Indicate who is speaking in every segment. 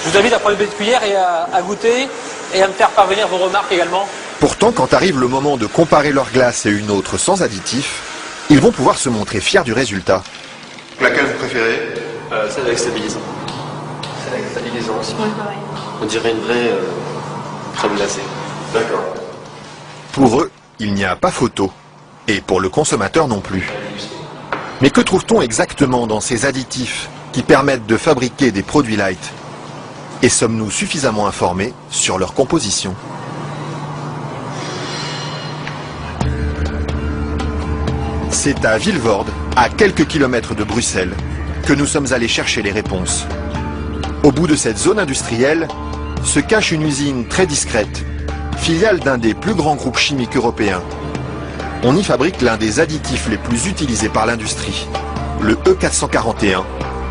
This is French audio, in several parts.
Speaker 1: Je vous invite à prendre une petite cuillère et à goûter et à me faire parvenir vos remarques également.
Speaker 2: Pourtant, quand arrive le moment de comparer leur glace et une autre sans additifs, ils vont pouvoir se montrer fiers du résultat.
Speaker 3: Laquelle vous préférez?
Speaker 4: Celle avec stabilisant. Celle avec stabilisant aussi.
Speaker 5: Oui, pareil.
Speaker 4: On dirait une vraie crème glacée.
Speaker 3: D'accord.
Speaker 2: Pour eux, il n'y a pas photo. Et pour le consommateur non plus. Mais que trouve-t-on exactement dans ces additifs qui permettent de fabriquer des produits light? Et sommes-nous suffisamment informés sur leur composition? C'est à Vilvoorde, à quelques kilomètres de Bruxelles, que nous sommes allés chercher les réponses. Au bout de cette zone industrielle se cache une usine très discrète, filiale d'un des plus grands groupes chimiques européens. On y fabrique l'un des additifs les plus utilisés par l'industrie, le E441,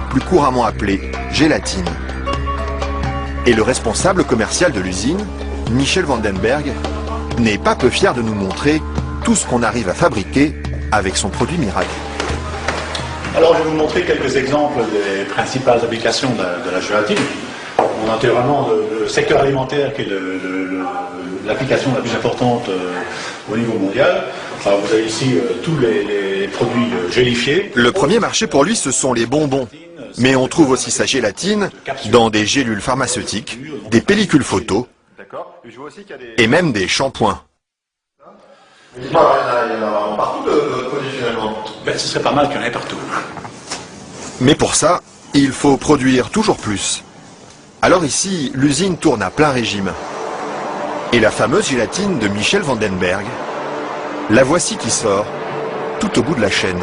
Speaker 2: plus couramment appelé gélatine. Et le responsable commercial de l'usine, Michel Vandenberg, n'est pas peu fier de nous montrer tout ce qu'on arrive à fabriquer avec son produit miracle.
Speaker 6: Alors je vais vous montrer quelques exemples des principales applications de la gélatine. On a naturellement le secteur alimentaire qui est l'application la plus importante au niveau mondial. Alors, vous avez ici tous les produits gélifiés.
Speaker 2: Le premier marché pour lui, ce sont les bonbons. Mais on trouve aussi sa gélatine dans des gélules pharmaceutiques, des pellicules photos et même des shampoings.
Speaker 3: Dites-moi, il y en a partout de produits finalement.
Speaker 6: Ben, ce serait pas mal qu'il y en ait partout.
Speaker 2: Mais pour ça, il faut produire toujours plus. Alors ici, l'usine tourne à plein régime. Et la fameuse gélatine de Michel Vandenberg, la voici qui sort, tout au bout de la chaîne.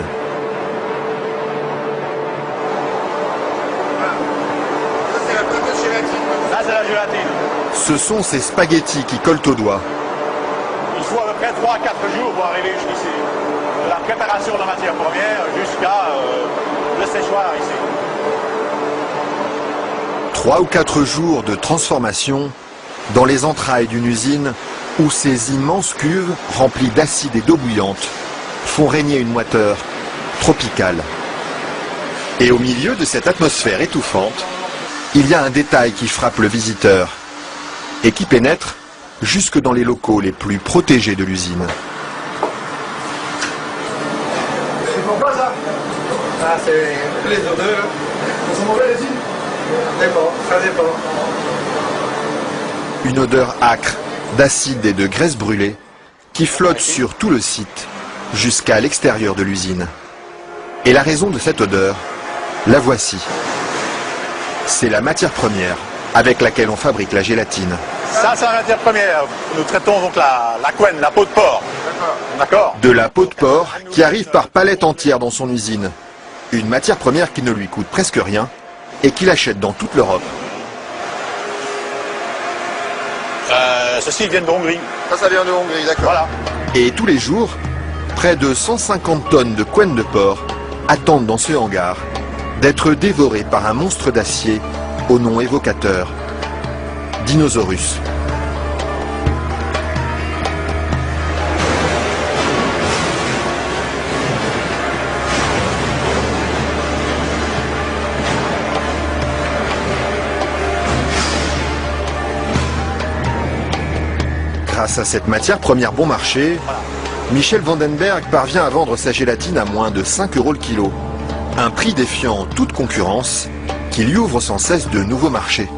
Speaker 3: Ça c'est la fameuse gélatine.
Speaker 6: Ça c'est la gélatine.
Speaker 2: Ce sont ces spaghettis qui collent aux doigts.
Speaker 6: Il faut à peu près 3 à 4 jours pour arriver jusqu'ici. De la préparation de la matière première jusqu'à le séchoir ici.
Speaker 2: 3 ou 4 jours de transformation dans les entrailles d'une usine où ces immenses cuves remplies d'acide et d'eau bouillante font régner une moiteur tropicale. Et au milieu de cette atmosphère étouffante, il y a un détail qui frappe le visiteur et qui pénètre jusque dans les locaux les plus protégés de l'usine.
Speaker 3: C'est pourquoi ça? Ah, c'est les odeurs. Elles sont mauvaises ici? Dépend, ça dépend.
Speaker 2: Une odeur âcre, d'acide et de graisse brûlée qui flotte sur tout le site jusqu'à l'extérieur de l'usine. Et la raison de cette odeur, la voici. C'est la matière première avec laquelle on fabrique la gélatine.
Speaker 6: Ça c'est la matière première. Nous traitons donc la couenne, la peau de porc. D'accord.
Speaker 2: De la peau de porc qui arrive par palettes entières dans son usine. Une matière première qui ne lui coûte presque rien et qu'il achète dans toute l'Europe.
Speaker 6: Ceci vient de Hongrie.
Speaker 3: Ça vient de Hongrie, d'accord.
Speaker 6: Voilà.
Speaker 2: Et tous les jours, près de 150 tonnes de couenne de porc attendent dans ce hangar d'être dévorées par un monstre d'acier au nom évocateur, Dinosaurus. Grâce à cette matière première bon marché, Michel Vandenberg parvient à vendre sa gélatine à moins de 5 € le kilo. Un prix défiant toute concurrence qui lui ouvre sans cesse de nouveaux marchés.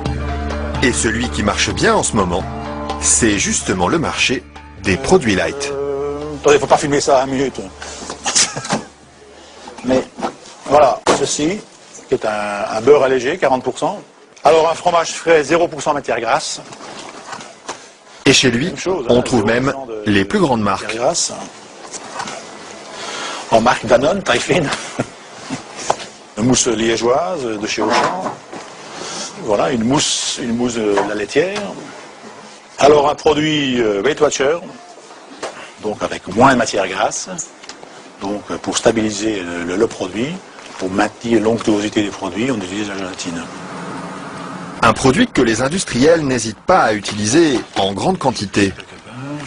Speaker 2: Et celui qui marche bien en ce moment, c'est justement le marché des produits light.
Speaker 6: Attendez, faut pas filmer ça à 1 minute. Mais voilà, ceci, qui est un beurre allégé, 40%. Alors un fromage frais, 0% matière grasse.
Speaker 2: Et chez lui, on trouve même les plus grandes marques.
Speaker 6: Grasse. En marque Danone, taille fine. Une mousse liégeoise de chez Auchan. Voilà, une mousse de la laitière. Alors un produit Weight Watcher, donc avec moins de matière grasse, donc pour stabiliser le produit, pour maintenir l'onctuosité des produits, on utilise la gélatine.
Speaker 2: Un produit que les industriels n'hésitent pas à utiliser en grande quantité.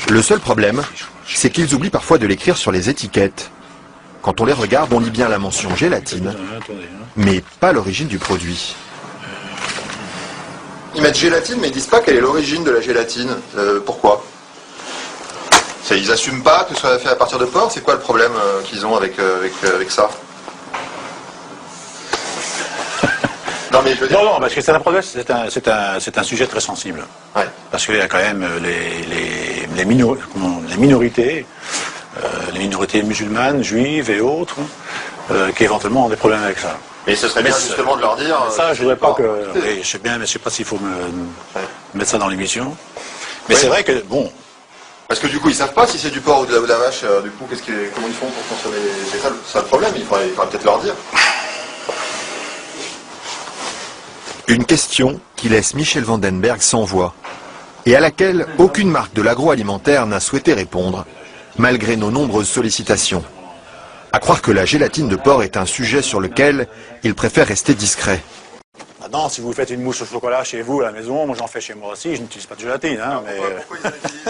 Speaker 2: Le seul problème, c'est qu'ils oublient parfois de l'écrire sur les étiquettes. Quand on les regarde, on lit bien la mention gélatine, mais pas l'origine du produit. Ils mettent gélatine, mais ils disent pas quelle est l'origine de la gélatine. Pourquoi? Ils assument pas que ce soit fait à partir de porc. C'est quoi le problème qu'ils ont avec ça? Non, mais je veux dire...
Speaker 6: Non, parce que c'est un problème, c'est un sujet très sensible.
Speaker 2: Ouais.
Speaker 6: Parce qu'il y a quand même les minorités, les minorités musulmanes, juives et autres, qui éventuellement ont des problèmes avec ça.
Speaker 2: Mais ce serait bien justement de leur dire...
Speaker 6: Ça, je voudrais pas que... Oui, je sais bien, mais je sais pas s'il faut mettre ça dans l'émission. Mais c'est vrai que, bon...
Speaker 2: Parce que du coup, ils savent pas si c'est du porc ou de la vache. Du coup, comment ils font pour consommer? C'est ça le problème, il faudrait peut-être leur dire. Une question qui laisse Michel Vandenberg sans voix et à laquelle aucune marque de l'agroalimentaire n'a souhaité répondre, malgré nos nombreuses sollicitations. À croire que la gélatine de porc est un sujet sur lequel il préfère rester discret.
Speaker 6: Maintenant, si vous faites une mousse au chocolat chez vous à la maison, moi j'en fais chez moi aussi, je n'utilise pas de gélatine. Hein, mais...
Speaker 2: Pourquoi ils en utilisent?